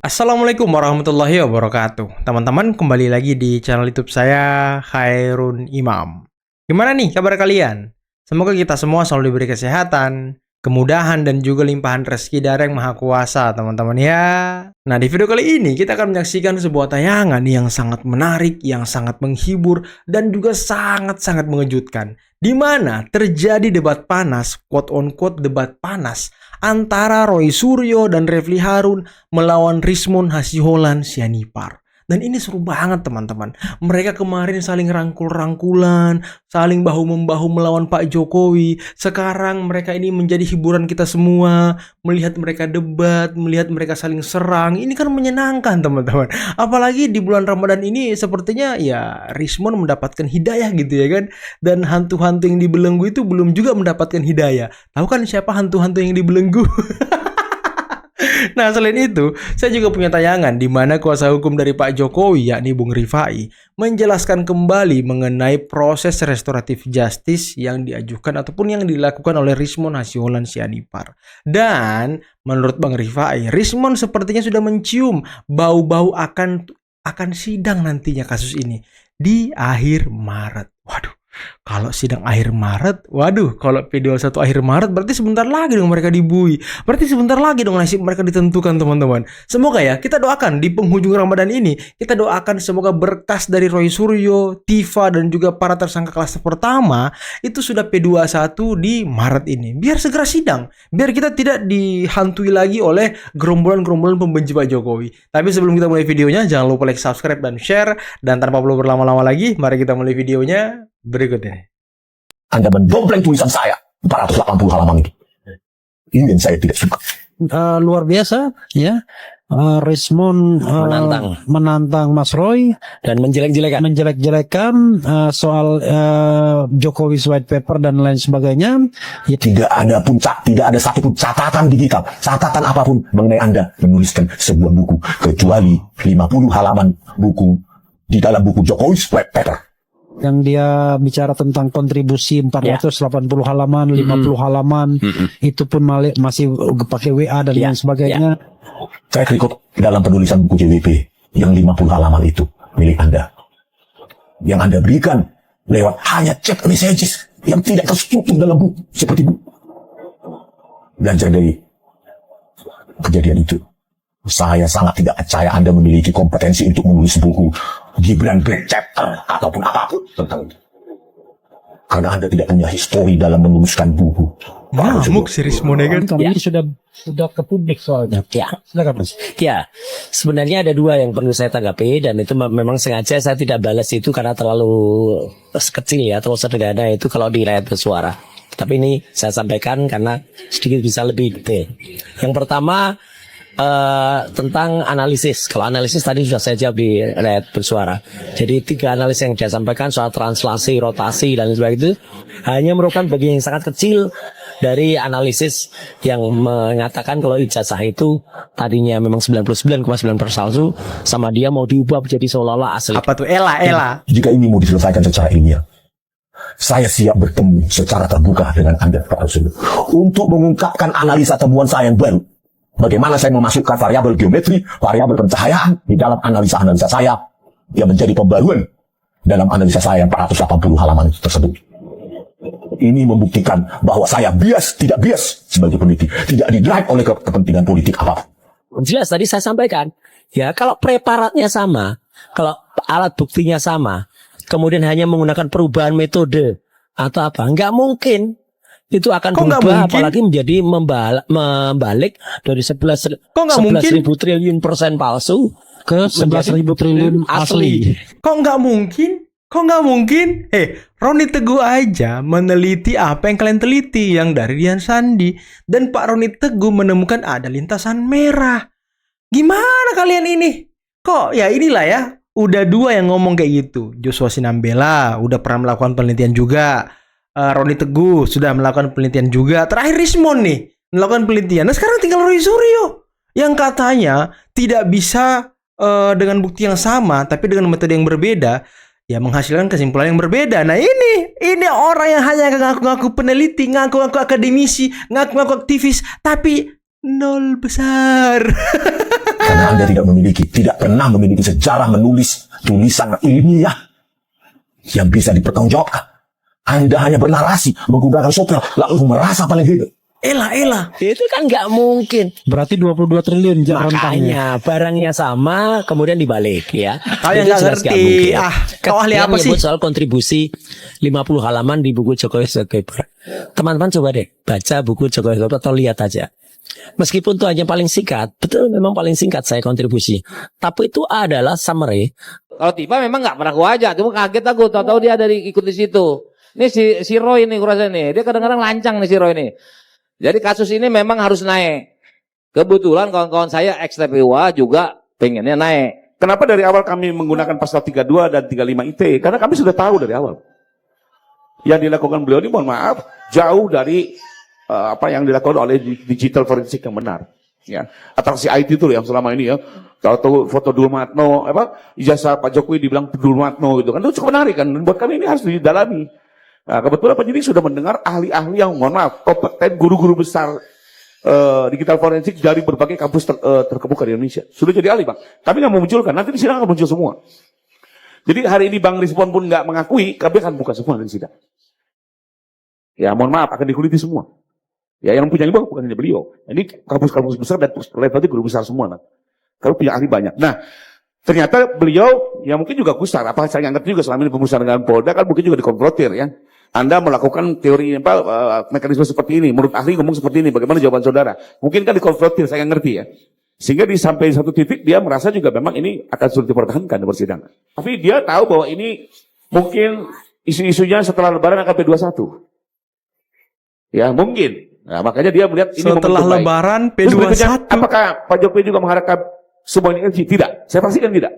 Assalamualaikum warahmatullahi wabarakatuh. Teman-teman, kembali lagi di channel YouTube saya, Khairun Imam. Gimana nih kabar kalian? Semoga kita semua selalu diberi kesehatan, kemudahan, dan juga limpahan rezeki dari Yang Maha Kuasa, teman-teman ya. Nah, di video kali ini kita akan menyaksikan sebuah tayangan yang sangat menarik, yang sangat menghibur, dan juga sangat-sangat mengejutkan. Di mana terjadi debat panas, quote-on-quote debat panas, antara Roy Suryo dan Refly Harun melawan Rizmon Hasiholan Sianipar. Dan ini seru banget teman-teman. Mereka kemarin saling rangkul-rangkulan, saling bahu-membahu melawan Pak Jokowi. Sekarang mereka ini menjadi hiburan kita semua. Melihat mereka debat, melihat mereka saling serang. Ini kan menyenangkan teman-teman. Apalagi di bulan Ramadan ini sepertinya ya Rizmon mendapatkan hidayah gitu ya kan. Dan hantu-hantu yang dibelenggu itu belum juga mendapatkan hidayah. Tahu kan siapa hantu-hantu yang dibelenggu? Nah, selain itu, saya juga punya tayangan di mana kuasa hukum dari Pak Jokowi, yakni Bung Rifai, menjelaskan kembali mengenai proses restoratif justice yang diajukan ataupun yang dilakukan oleh Rizmon Hasiholan Sianipar. Dan menurut Bang Rifai, Rizmon sepertinya sudah mencium bau-bau akan sidang nantinya kasus ini di akhir Maret. Waduh. Kalau sidang akhir Maret, waduh, kalau P21 akhir Maret berarti sebentar lagi dong mereka dibui. Berarti sebentar lagi dong nasib mereka ditentukan, teman-teman. Semoga ya, kita doakan di penghujung Ramadan ini, kita doakan semoga berkas dari Roy Suryo, Tifa, dan juga para tersangka kelas pertama itu sudah P21 di Maret ini. Biar segera sidang, biar kita tidak dihantui lagi oleh gerombolan-gerombolan pembenci Pak Jokowi. Tapi sebelum kita mulai videonya, jangan lupa like, subscribe, dan share. Dan tanpa perlu berlama-lama lagi, mari kita mulai videonya berikut ini. Anda mendompleng tulisan saya 480 halaman itu. Ini yang saya tidak suka. Luar biasa ya. Rizmon menantang Mas Roy dan menjelek-jelekan soal Jokowi's white paper dan lain sebagainya. Ya, tidak ada satupun catatan digital, catatan apapun mengenai Anda menuliskan sebuah buku kecuali 50 halaman buku di dalam buku Jokowi's white paper. Yang dia bicara tentang kontribusi 480 halaman, 50 halaman, itu pun masih pakai WA dan lain sebagainya. Saya ikut dalam penulisan buku JWP yang 50 halaman itu milik Anda. Yang Anda berikan lewat hanya chat messages yang tidak terstruktur dalam buku seperti buku. Belajar dari kejadian itu. Saya sangat tidak percaya Anda memiliki kompetensi untuk menulis buku Gibran Black Chapter ataupun apapun tentang itu. Karena Anda tidak punya histori dalam menuliskan buku. Ngamuk si Rizmon kan? Ini sudah ke publik soalnya. Ya. Silakan Mas. Ya, sebenarnya ada dua yang perlu saya tanggapi dan itu memang sengaja saya tidak balas itu karena terlalu kecil ya, terlalu sederhana itu kalau di rakyat bersuara. Tapi ini saya sampaikan karena sedikit bisa lebih detail. Yang pertama tentang analisis. Kalau analisis tadi sudah saya jawab di rakyat bersuara. Jadi 3 analisis yang saya sampaikan soal translasi, rotasi dan sebagainya itu hanya merupakan bagian yang sangat kecil dari analisis yang mengatakan kalau ijazah itu tadinya memang 99,9% palsu sama dia mau diubah menjadi seolah-olah asli. Apa tuh? Ela. Jika ini mau diselesaikan secara ilmiah, saya siap bertemu secara terbuka dengan Anda Pak Rasul untuk mengungkapkan analisa temuan saya yang baru. Bagaimana saya memasukkan variabel geometri, variabel pencahayaan di dalam analisa-analisa saya yang menjadi pembaruan dalam analisa saya yang 480 halaman tersebut. Ini membuktikan bahwa saya tidak bias sebagai peneliti, tidak didrive oleh kepentingan politik apapun. Jelas tadi saya sampaikan, ya kalau preparatnya sama, kalau alat buktinya sama, kemudian hanya menggunakan perubahan metode atau apa, nggak mungkin. Itu akan berubah apalagi menjadi membalik dari 11.000 triliun persen palsu ke 11.000 triliun asli. Kok nggak mungkin? Roni Teguh aja meneliti apa yang kalian teliti yang dari Dian Sandi, dan Pak Roni Teguh menemukan ada lintasan merah. Gimana kalian ini? Kok ya inilah ya, udah 2 yang ngomong kayak gitu. Joshua Sinambela udah pernah melakukan penelitian juga. Roni Teguh sudah melakukan penelitian juga. Terakhir Rizmon nih melakukan penelitian. Nah sekarang tinggal Roy Suryo yang katanya tidak bisa dengan bukti yang sama tapi dengan metode yang berbeda ya menghasilkan kesimpulan yang berbeda. Nah ini orang yang hanya ngaku-ngaku peneliti, ngaku-ngaku akademisi, ngaku-ngaku aktivis tapi nol besar. Karena Anda tidak pernah memiliki sejarah menulis tulisan ilmiah yang bisa dipertanggungjawabkan. Anda hanya bernarasi, menggunakan software, lalu merasa paling hebat. Elah. Itu kan nggak mungkin. Berarti 22 triliun rentangnya. Makanya barangnya sama kemudian dibalik ya. Kalian Itu nggak jelas ngerti. mungkin. Kau ahli Yang apa sih? menyebut soal kontribusi 50 halaman di buku Jokowi Paper. Teman-teman coba deh baca buku Jokowi Paper atau lihat aja. Meskipun itu hanya paling singkat, betul memang paling singkat saya kontribusi. Tapi itu adalah summary. Kalau Tifa memang nggak pernah gua ajak, cuma kaget aku tahu-tahu dia dari ikut di situ. Ini si Roy ini kurasa nih, dia kadang-kadang lancang nih si Roy ini. Jadi kasus ini memang harus naik. Kebetulan kawan-kawan saya ex-TPUA juga pengennya naik. Kenapa dari awal kami menggunakan pasal 32 dan 35 ITE? Karena kami sudah tahu dari awal. Yang dilakukan beliau ini mohon maaf jauh dari apa yang dilakukan oleh digital forensik yang benar. Ya, atraksi IT itu yang selama ini ya. Tahu foto Dulmatno, ijazah Pak Jokowi dibilang Dulmatno gitu kan, itu cukup menarik kan. Buat kami ini harus didalami. Nah, kebetulan penyidik sudah mendengar ahli-ahli yang mohon maaf kompeten, guru-guru besar digital forensik dari berbagai kampus terkemuka di Indonesia. Sudah jadi ahli, Bang. Kami nggak memunculkan, nanti di sidang akan muncul semua. Jadi hari ini Bang Rizwan pun nggak mengakui, kami akan buka semua di sidang. Ya mohon maaf, akan dikuliti semua. Ya yang punya bukan hanya beliau. Ini kampus-kampus besar dan levelnya guru besar semua. Nah. Kalau punya ahli banyak. Nah, ternyata beliau, ya mungkin juga kusar. Apa saya nggak ngerti juga selama ini pengusaha dengan Polda kan mungkin juga dikonfrontir ya. Anda melakukan teori mekanisme seperti ini, menurut ahli ngomong seperti ini, bagaimana jawaban saudara? Mungkin kan dikonfrontir, saya nggak ngerti ya. Sehingga sampai satu titik dia merasa juga memang ini akan sulit dipertahankan di persidangan. Tapi dia tahu bahwa ini mungkin isu-isunya setelah Lebaran akan P21. Ya mungkin. Nah makanya dia melihat ini Setelah Lebaran P21. Apakah Pak Jokowi juga mengharapkan semua ini LG? Tidak. Saya pastikan tidak.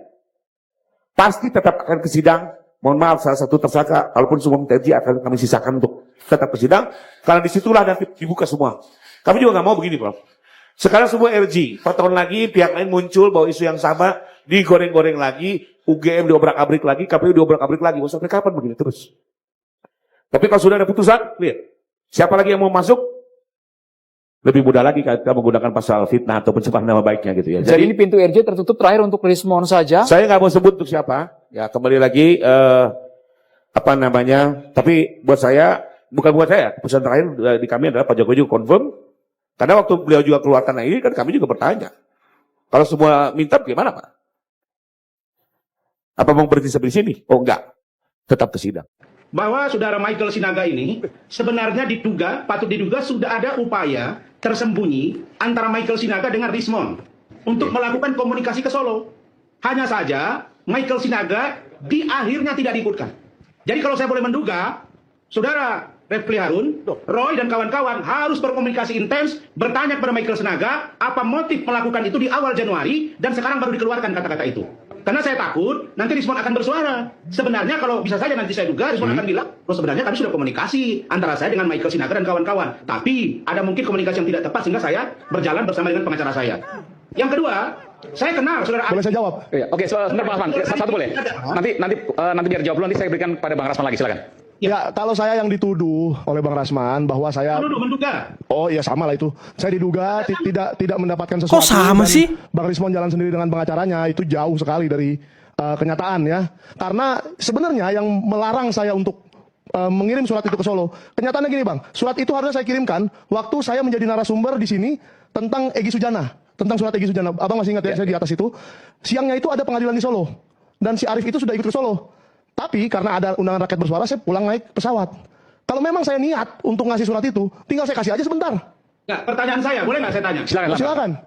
Pasti tetap akan ke sidang. Mohon maaf, salah satu tersangka, kalaupun semua TNJ akan kami sisakan untuk tetap ke sidang, karena disitulah nanti dibuka semua. Kami juga nggak mau begini, Prof. Sekarang semua LG, 4 tahun lagi pihak lain muncul bahwa isu yang sama, digoreng-goreng lagi, UGM diobrak-abrik lagi, KPU diobrak-abrik lagi. Mau sampai kapan begini terus? Tapi kalau sudah ada putusan, lihat, siapa lagi yang mau masuk, lebih mudah lagi kita menggunakan pasal fitnah atau pencemaran nama baiknya gitu ya. Jadi ini pintu RJ tertutup terakhir untuk Rismon saja. Saya nggak mau sebut untuk siapa. Ya kembali lagi tapi buat saya bukan buat saya, keputusan terakhir di kami adalah Pak Jokowi juga confirm, karena waktu beliau juga keluarkan ini kan kami juga bertanya, kalau semua minta gimana Pak? Apa mau berhenti sampai di sini? Oh enggak, tetap ke sidang. Bahwa saudara Michael Sinaga ini sebenarnya patut diduga sudah ada upaya tersembunyi antara Michael Sinaga dengan Rismon untuk melakukan komunikasi ke Solo. Hanya saja Michael Sinaga di akhirnya tidak diikutkan. Jadi kalau saya boleh menduga, saudara Refli Harun, Roy dan kawan-kawan harus berkomunikasi intens, bertanya kepada Michael Sinaga apa motif melakukan itu di awal Januari dan sekarang baru dikeluarkan kata-kata itu. Karena saya takut nanti Rismon akan bersuara. Sebenarnya kalau bisa saja nanti saya duga Rismon akan bilang, sebenarnya kami sudah komunikasi antara saya dengan Michael Sinaga dan kawan-kawan. Tapi ada mungkin komunikasi yang tidak tepat sehingga saya berjalan bersama dengan pengacara saya. Yang kedua, saya kenal saudara. Boleh saya jawab? Iya. Oke, sebentar Bang Rasman. Satu boleh. Nanti biar jawab dulu, nanti saya berikan pada Bang Rasman lagi, silakan. Ya, kalau saya yang dituduh oleh Bang Rasman bahwa saya menduga. Oh iya sama lah itu. Saya diduga tidak mendapatkan sesuatu. Kok sama sih? Bang Rismon jalan sendiri dengan pengacaranya, itu jauh sekali dari kenyataan ya. Karena sebenarnya yang melarang saya untuk mengirim surat itu ke Solo. Kenyataannya gini Bang, surat itu harusnya saya kirimkan waktu saya menjadi narasumber di sini tentang Egy Sujana. Tentang surat Egy Sujana. Abang masih ingat ya, saya di atas itu. Siangnya itu ada pengadilan di Solo. Dan si Arif itu sudah ikut ke Solo. Tapi karena ada undangan rakyat bersuara, saya pulang naik pesawat. Kalau memang saya niat untuk ngasih surat itu, tinggal saya kasih aja sebentar. Nah, pertanyaan saya, boleh nggak saya tanya? Silakan.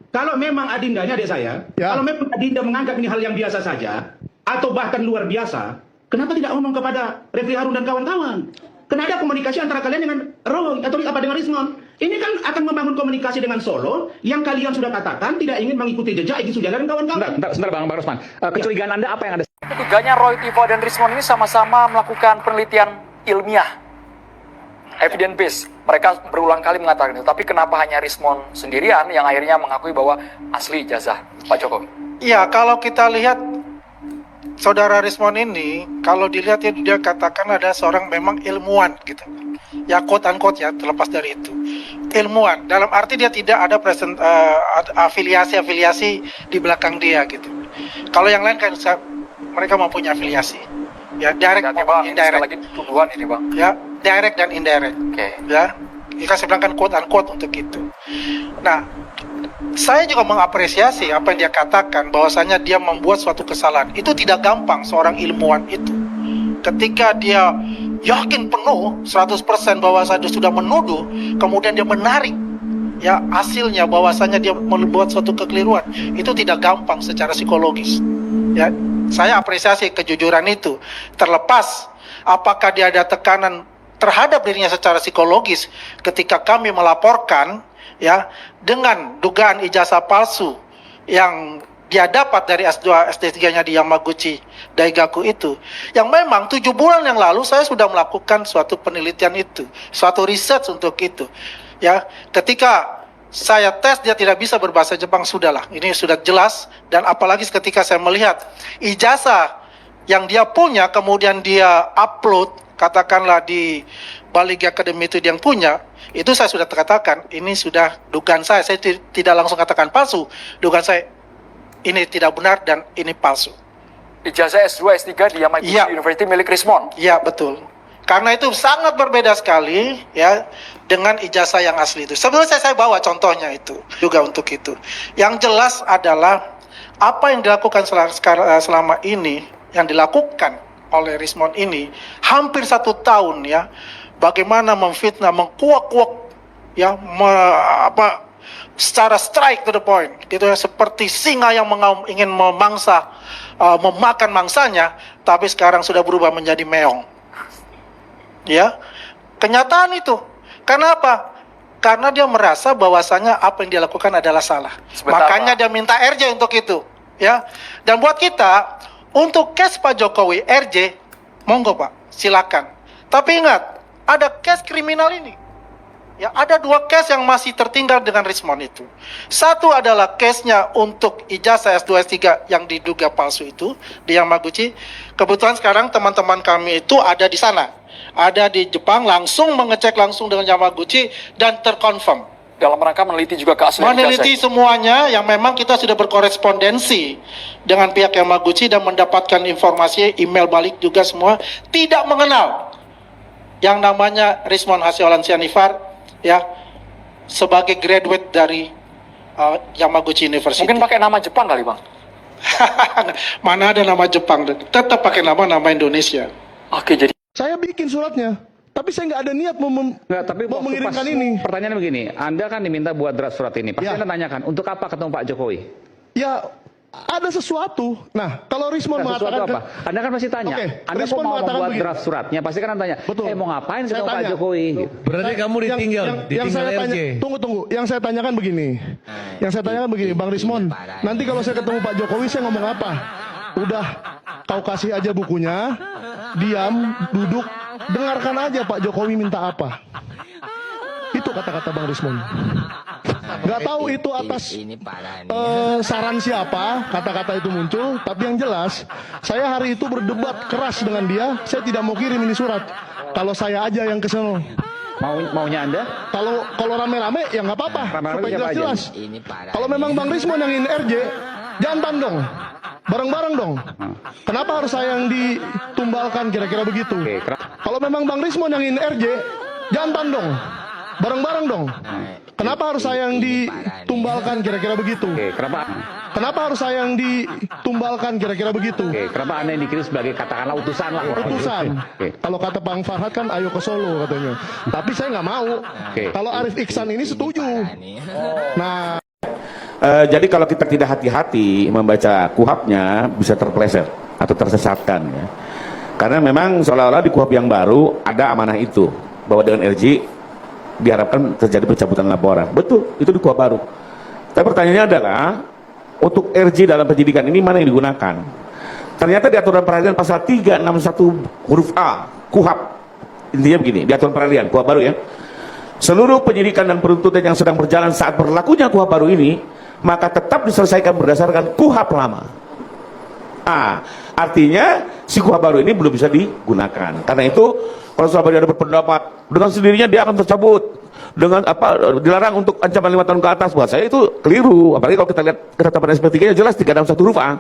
Kalau memang Adindanya adik saya, ya. Kalau memang Adinda menganggap ini hal yang biasa saja, atau bahkan luar biasa, kenapa tidak ngomong kepada Refli Harun dan kawan-kawan? Karena ada komunikasi antara kalian dengan Roy atau dengan Rismon. Ini kan akan membangun komunikasi dengan Solo yang kalian sudah katakan tidak ingin mengikuti jejak Egy Sujana dan kawan-kawan. Sebentar Bang Rasman. Kecurigaan Anda apa yang Anda? Ketiganya Roy, Tifa, dan Rismon ini sama-sama melakukan penelitian ilmiah. Evidence based. Mereka berulang kali mengatakan itu. Tapi kenapa hanya Rismon sendirian yang akhirnya mengakui bahwa asli ijazah Pak Jokowi? Ya, kalau kita lihat saudara Rismon ini, kalau dilihat ya dia katakan ada seorang memang ilmuwan gitu. Ya quote unquote ya, terlepas dari itu. ilmuwan. Dalam arti dia tidak ada afiliasi-afiliasi di belakang dia gitu. Kalau yang lain kan mereka mempunyai afiliasi. Ya, direct Berarti, maupun Bang, ini sekali indirect. lagi tuduhan ini, Bang. Ya, direct dan indirect. Oke. Ya, kita bilang kan quote unquote untuk itu. Nah, saya juga mengapresiasi apa yang dia katakan bahwasanya dia membuat suatu kesalahan. Itu tidak gampang seorang ilmuwan itu. Ketika dia yakin penuh 100% bahwasanya sudah menuduh, kemudian dia menarik ya hasilnya bahwasanya dia membuat suatu kekeliruan, itu tidak gampang secara psikologis. Ya, saya apresiasi kejujuran itu. Terlepas apakah dia ada tekanan terhadap dirinya secara psikologis ketika kami melaporkan ya dengan dugaan ijazah palsu yang dia dapat dari S2 SD3-nya di Yamaguchi Daigaku itu, yang memang 7 bulan yang lalu saya sudah melakukan suatu penelitian itu, suatu research untuk itu ya. Ketika saya tes dia tidak bisa berbahasa Jepang, sudahlah, ini sudah jelas. Dan apalagi ketika saya melihat ijazah yang dia punya kemudian dia upload katakanlah di Bali Academy itu dia yang punya, itu saya sudah katakan ini sudah dugaan saya tidak langsung katakan palsu, dugaan saya ini tidak benar dan ini palsu. Ijazah S2, S3 di Yamaguchi University milik Rismon. Iya, betul. Karena itu sangat berbeda sekali ya dengan ijazah yang asli itu. Sebelumnya saya bawa contohnya itu juga untuk itu. Yang jelas adalah apa yang dilakukan selama ini, yang dilakukan oleh Rismon ini hampir 1 tahun ya. Bagaimana memfitnah, mengkuak-kuak ya, secara strike to the point gitu ya, seperti singa yang ingin memangsa, memakan mangsanya, tapi sekarang sudah berubah menjadi meong. Ya, kenyataan itu. Kenapa? Karena dia merasa bahwasanya apa yang dia lakukan adalah salah. Sebentar, makanya Pak. dia minta RJ untuk itu, ya. Dan buat kita, untuk case Pak Jokowi RJ, monggo Pak, silakan. Tapi ingat, ada case kriminal ini. Ya, ada 2 case yang masih tertinggal dengan Rismon itu. Satu adalah case-nya untuk ijazah S2 S3 yang diduga palsu itu di Yamaguchi. Kebetulan sekarang teman-teman kami itu ada di sana. Ada di Jepang, langsung mengecek langsung dengan Yamaguchi dan terkonfirm. Dalam rangka meneliti juga keaslian Meneliti ijazah. semuanya, yang memang kita sudah berkorespondensi dengan pihak Yamaguchi dan mendapatkan informasi, email balik juga semua, tidak mengenal yang namanya Rismon Hasiolan Sianifar ya sebagai graduate dari Yamaguchi University. Mungkin pakai nama Jepang kali, Bang. Mana ada nama Jepang, tetap pakai nama Indonesia. Oke, jadi Saya bikin suratnya, tapi saya nggak ada niat tapi mau waktu mengirimkan pas ini. Pertanyaannya begini, Anda kan diminta buat draft surat ini. Pasti Ya. Anda tanyakan, untuk apa ketemu Pak Jokowi? Ya, ada sesuatu. Nah, kalau Rismon Nah, sesuatu mengatakan apa? Anda kan pasti tanya. Oke, Anda Rismon kok mau mengatakan membuat begini. draft suratnya? Pasti kan Anda tanya. Betul. Mau ngapain Saya ketemu Pak tanya. Jokowi? Gitu. Berarti kamu ditinggal, yang saya tanya, tunggu. Yang saya tanyakan begini. Yang saya tanyakan begini, Bang Rismon. Nanti kalau saya ketemu Pak Jokowi, saya ngomong apa? Udah, kau kasih aja bukunya, diam, duduk, dengarkan aja Pak Jokowi minta apa. Itu kata-kata Bang Rismon. Gak tahu itu atas saran siapa kata-kata itu muncul, tapi yang jelas saya hari itu berdebat keras dengan dia. Saya tidak mau kirim ini surat. Kalau saya aja yang kesana. Maunya Anda? Kalau rame-rame ya nggak apa-apa. Rame-rame Supaya siapa aja? jelas-jelas. Kalau memang Bang Rismon yang ingin RJ, jantan dong. Bareng-bareng dong. Kenapa harus saya yang ditumbalkan kira-kira begitu? Kalau memang Bang Rismon yang ingin RJ, jantan dong. Bareng-bareng dong. Kenapa harus saya yang ditumbalkan kira-kira begitu? Kenapa harus saya yang ditumbalkan kira-kira begitu? Kenapa Anda yang dikirim sebagai katakanlah utusan lah? Utusan. Kalau kata Bang Farhad kan ayo ke Solo katanya. Tapi saya nggak mau. Kalau Arif Iksan ini setuju. Nah. Jadi kalau kita tidak hati-hati membaca kuhapnya bisa terpeleset atau tersesatkan ya. Karena memang seolah-olah di kuhap yang baru ada amanah itu bahwa dengan RJ diharapkan terjadi pencabutan laporan. Betul, itu di kuhap baru. Tapi pertanyaannya adalah untuk RJ dalam penyidikan ini mana yang digunakan? Ternyata di aturan peradilan pasal 361 huruf A kuhap, intinya begini, di aturan peradilan kuhap baru ya. Seluruh penyidikan dan penuntutan yang sedang berjalan saat berlakunya kuhap baru ini maka tetap diselesaikan berdasarkan kuhap lama. Artinya si kuhap baru ini belum bisa digunakan. Karena itu kalau Surabaya ada berpendapat dengan sendirinya dia akan tercabut, dengan apa dilarang untuk ancaman 5 tahun ke atas, buat saya itu keliru. Apalagi kalau kita lihat ketetapan SP3 jelas 3 dalam 1 huruf A.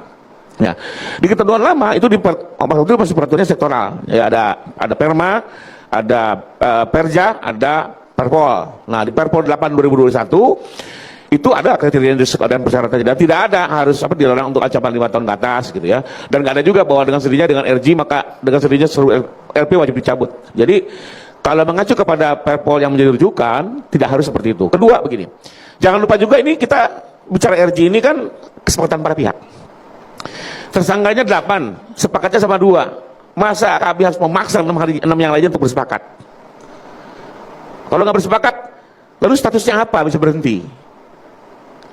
Ya, di ketentuan lama itu itu masih peraturannya sektoral. Ya, ada Perma, ada Perja, ada Perpol. Nah, di Perpol 8 2021 itu ada kriteria dan persyaratan, dan tidak ada harus dilarang untuk ancaman 5 tahun ke atas gitu ya. Dan nggak ada juga bahwa dengan sendirinya dengan RG maka dengan sendirinya seluruh LP wajib dicabut. Jadi kalau mengacu kepada Perpol yang menjadi rujukan tidak harus seperti itu. Kedua begini, jangan lupa juga ini kita bicara RG ini kan kesepakatan para pihak. Tersangkanya 8, sepakatnya sama 2. Masa kami harus memaksa 6 yang lainnya untuk bersepakat? Kalau nggak bersepakat, lalu statusnya apa bisa berhenti?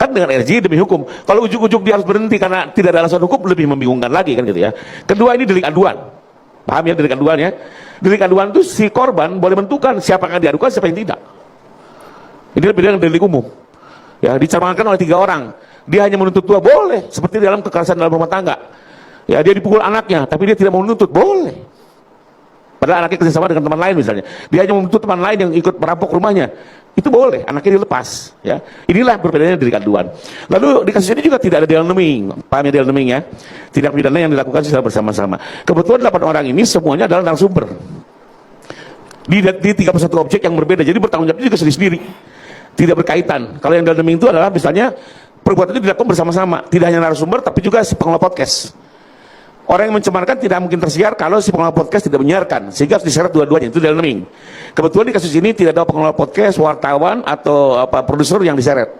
Kan dengan RG demi hukum. Kalau ujuk-ujuk dia harus berhenti karena tidak ada alasan hukum, lebih membingungkan lagi kan gitu ya. Kedua, ini delik aduan. Paham ya delik aduan ya? Delik aduan itu si korban boleh menentukan siapa yang diadukan, siapa yang tidak. Ini lebih dari delik umum. Ya, dicermankan oleh 3 orang. Dia hanya menuntut 2, boleh. Seperti dalam kekerasan dalam rumah tangga. Ya, dia dipukul anaknya, tapi dia tidak mau menuntut, boleh. Padahal anaknya kerjasama dengan teman lain misalnya. Dia hanya menuntut teman lain yang ikut merampok rumahnya. Itu boleh, anaknya dilepas. Ya, inilah perbedaannya delik aduan. Lalu di kasus ini juga tidak ada deal naming. Paham ya deal naming ya? Tindak pidana yang dilakukan secara bersama-sama. Kebetulan 8 orang ini semuanya adalah narasumber. Di 31 objek yang berbeda, jadi bertanggung jawab juga sendiri-sendiri. Tidak berkaitan. Kalau yang deal naming itu adalah misalnya perbuatan itu dilakukan bersama-sama, tidak hanya narasumber tapi juga si pengelola podcast. Orang yang mencemarkan tidak mungkin tersiar kalau si pengelola podcast tidak menyiarkan, sehingga harus diseret dua-duanya, itu deal naming. Kebetulan di kasus ini tidak ada pengelola podcast, wartawan atau produser yang diseret,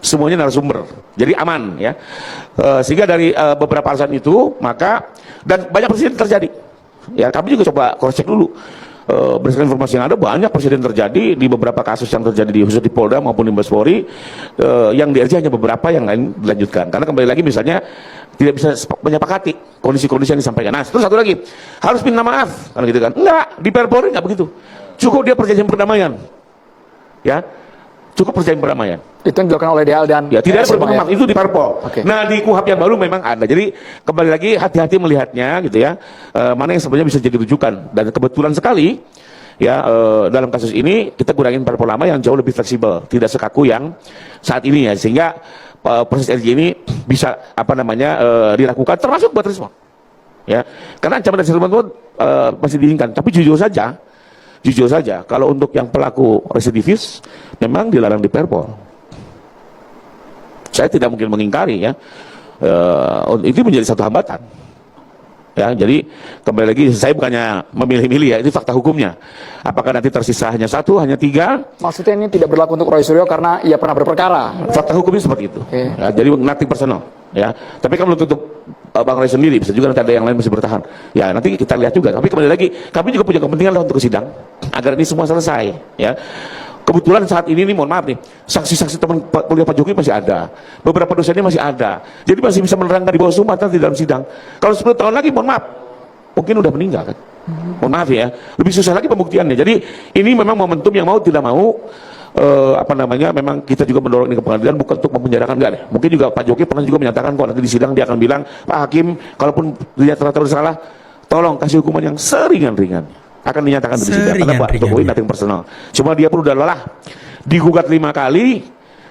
semuanya narasumber, jadi aman ya. Sehingga dari beberapa alasan itu maka, dan banyak presiden terjadi ya, kami juga coba cross check dulu. Berdasarkan informasi yang ada, banyak presiden terjadi di beberapa kasus yang terjadi di khusus di Polda maupun di Mabes Polri, yang di RJ hanya beberapa, yang lain dilanjutkan. Karena kembali lagi misalnya tidak bisa menyepakati kondisi-kondisi yang disampaikan. Nah, terus satu lagi, harus minta maaf, kan gitu kan? Enggak, di Polri enggak begitu. Cukup dia perjanjian perdamaian, ya, cukup perjanjian perdamaian. Itu yang dilakukan oleh DL dan ya, tidak ada pertemuan, itu di Perpol. Okay. Nah, di KUHP yang baru memang ada. Jadi kembali lagi hati-hati melihatnya gitu ya. Mana yang sebenarnya bisa jadi rujukan, dan kebetulan sekali ya dalam kasus ini kita kurangin Perpol lama yang jauh lebih fleksibel, tidak sekaku yang saat ini ya, sehingga proses RJ ini bisa dilakukan termasuk buat respon. Ya. Karena ancaman dari respon itu masih diinginkan, tapi jujur saja kalau untuk yang pelaku residivis memang dilarang di Perpol. Saya tidak mungkin mengingkari ya, itu menjadi satu hambatan. Ya, jadi kembali lagi saya bukannya memilih-milih ya, itu fakta hukumnya. Apakah nanti tersisa hanya 1, hanya 3? Maksudnya ini tidak berlaku untuk Roy Suryo karena ia pernah berperkara. Fakta hukumnya seperti itu. Okay. Ya, jadi nothing personal. Ya, tapi kan belum tutup Bang Roy sendiri, bisa juga nanti ada yang lain masih bertahan. Ya, nanti kita lihat juga. Tapi kembali lagi, kami juga punya kepentingan lah untuk sidang agar ini semua selesai. Ya. Kebetulan saat ini nih, mohon maaf nih, saksi-saksi teman kuliah Pak Jokowi masih ada, beberapa dosennya masih ada, jadi masih bisa menerangkan di bawah sumpah di dalam sidang. Kalau 10 tahun lagi, mohon maaf, mungkin udah meninggal kan, mohon maaf ya, lebih susah lagi pembuktiannya. Jadi ini memang momentum yang mau tidak mau, memang kita juga mendorong ini ke pengadilan, bukan untuk memenjarakan, enggak deh. Mungkin juga Pak Jokowi pernah juga menyatakan kok nanti di sidang dia akan bilang, Pak Hakim, kalaupun dia ternyata bersalah, tolong kasih hukuman yang seringan-ringannya. Akan dinyatakan di sidang, karena Pak Jokowi nothing personal. Cuma dia pun udah lelah, digugat 5 kali,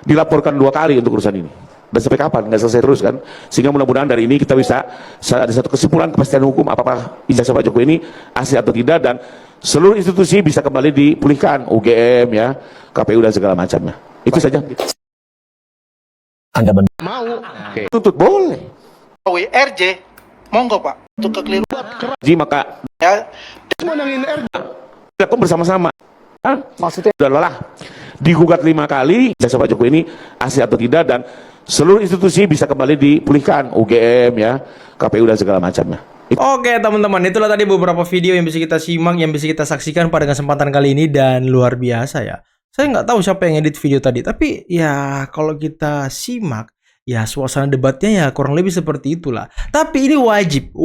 dilaporkan 2 kali untuk urusan ini. Dan sampai kapan? Nggak selesai terus kan? Sehingga mudah-mudahan dari ini kita bisa ada satu kesimpulan kepastian hukum apakah ijazah Pak Jokowi ini asli atau tidak, dan seluruh institusi bisa kembali dipulihkan, UGM ya, KPU dan segala macamnya. Itu saja. Anda mau tuntut boleh. RJ, monggo Pak, untuk kekeliruan. Jadi maka Ya, dilakukan bersama-sama. Maksudnya udah lelah, digugat 5 kali, jasa Pak Jokowi ini asli atau tidak, dan seluruh institusi bisa kembali dipulihkan, UGM ya, KPU dan segala macamnya. Oke teman-teman, itulah tadi beberapa video yang bisa kita simak, yang bisa kita saksikan pada kesempatan kali ini, dan luar biasa ya. Saya nggak tahu siapa yang edit video tadi, tapi ya kalau kita simak, Ya suasana debatnya ya kurang lebih seperti itulah. Tapi ini wajib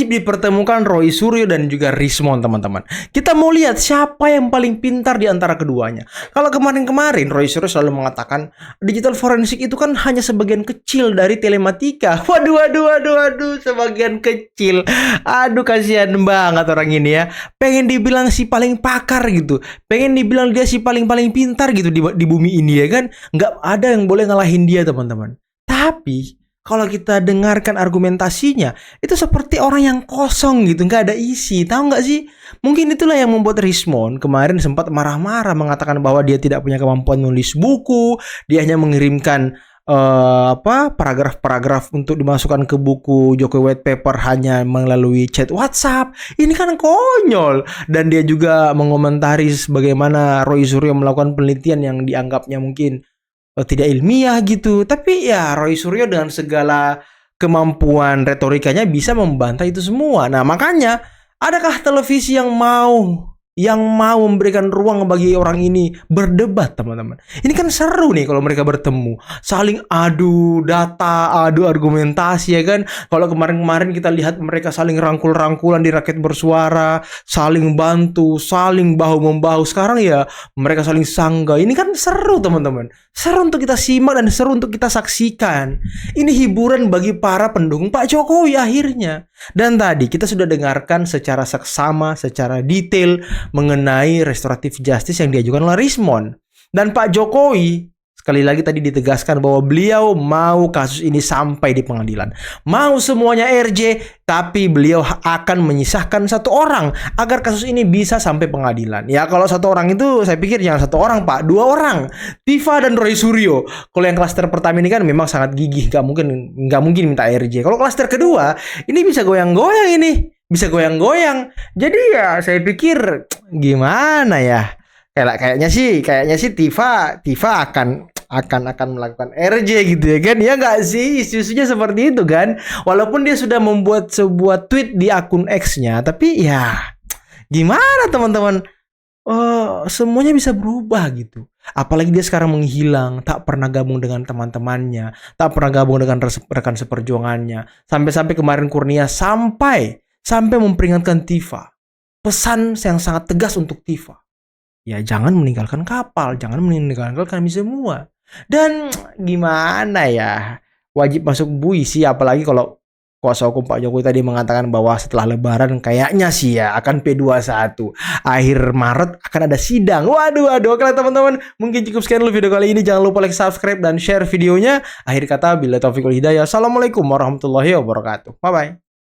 dipertemukan Roy Suryo dan juga Rismon, teman-teman. Kita mau lihat siapa yang paling pintar di antara keduanya. Kalau kemarin-kemarin Roy Suryo selalu mengatakan digital forensik itu kan hanya sebagian kecil dari telematika. Waduh, sebagian kecil. Aduh, kasihan banget orang ini ya. Pengen dibilang si paling pakar gitu. Pengen dibilang dia si paling pintar gitu di bumi ini ya kan. Nggak ada yang boleh ngalahin dia, teman-teman. Tapi kalau kita dengarkan argumentasinya, itu seperti orang yang kosong gitu, nggak ada isi. Tahu nggak sih? Mungkin itulah yang membuat Rismon kemarin sempat marah-marah mengatakan bahwa dia tidak punya kemampuan nulis buku, dia hanya mengirimkan paragraf-paragraf untuk dimasukkan ke buku Jokowi White Paper hanya melalui chat WhatsApp. Ini kan konyol. Dan dia juga mengomentari bagaimana Roy Suryo melakukan penelitian yang dianggapnya mungkin tidak ilmiah gitu. Tapi ya Roy Suryo dengan segala kemampuan retorikanya bisa membantah itu semua. Nah, makanya adakah televisi yang mau memberikan ruang bagi orang ini berdebat, teman-teman? Ini kan seru nih kalau mereka bertemu, saling adu data, adu argumentasi ya kan. Kalau kemarin-kemarin kita lihat mereka saling rangkul-rangkulan di Rakyat Bersuara, saling bantu, saling bahu-membahu. Sekarang ya mereka saling sanggah. Ini kan seru, teman-teman. Seru untuk kita simak dan seru untuk kita saksikan. Ini hiburan bagi para pendukung Pak Jokowi akhirnya. Dan tadi kita sudah dengarkan secara seksama, secara detail mengenai restoratif justice yang diajukan oleh Rismon. Dan Pak Jokowi sekali lagi tadi ditegaskan bahwa beliau mau kasus ini sampai di pengadilan. Mau semuanya RJ, tapi beliau akan menyisahkan satu orang agar kasus ini bisa sampai pengadilan. Ya kalau satu orang itu saya pikir jangan satu orang Pak, 2 orang. Tifa dan Roy Suryo. Kalau yang klaster pertama ini kan memang sangat gigih, nggak mungkin minta RJ. Kalau klaster kedua ini bisa goyang-goyang ini. Bisa goyang-goyang. Jadi ya saya pikir gimana ya? Kayaknya sih Tifa akan melakukan RJ gitu ya kan. Ya nggak sih, isu-isunya seperti itu kan. Walaupun dia sudah membuat sebuah tweet di akun X-nya, tapi ya gimana teman-teman? Semuanya bisa berubah gitu. Apalagi dia sekarang menghilang, tak pernah gabung dengan teman-temannya, tak pernah gabung dengan rekan seperjuangannya. Sampai-sampai kemarin Kurnia sampai memperingatkan Tifa. Pesan yang sangat tegas untuk Tifa. Ya jangan meninggalkan kapal, jangan meninggalkan kami semua. Dan gimana ya, wajib masuk bui sih, apalagi kalau kuasa hukum Pak Jokowi tadi mengatakan bahwa setelah lebaran kayaknya sih ya akan P21. Akhir Maret akan ada sidang. Waduh. Oke teman-teman, mungkin cukup sekian dulu video kali ini. Jangan lupa like, subscribe, dan share videonya. Akhir kata, bila taufiq wal hidayah. Assalamualaikum warahmatullahi wabarakatuh. Bye-bye.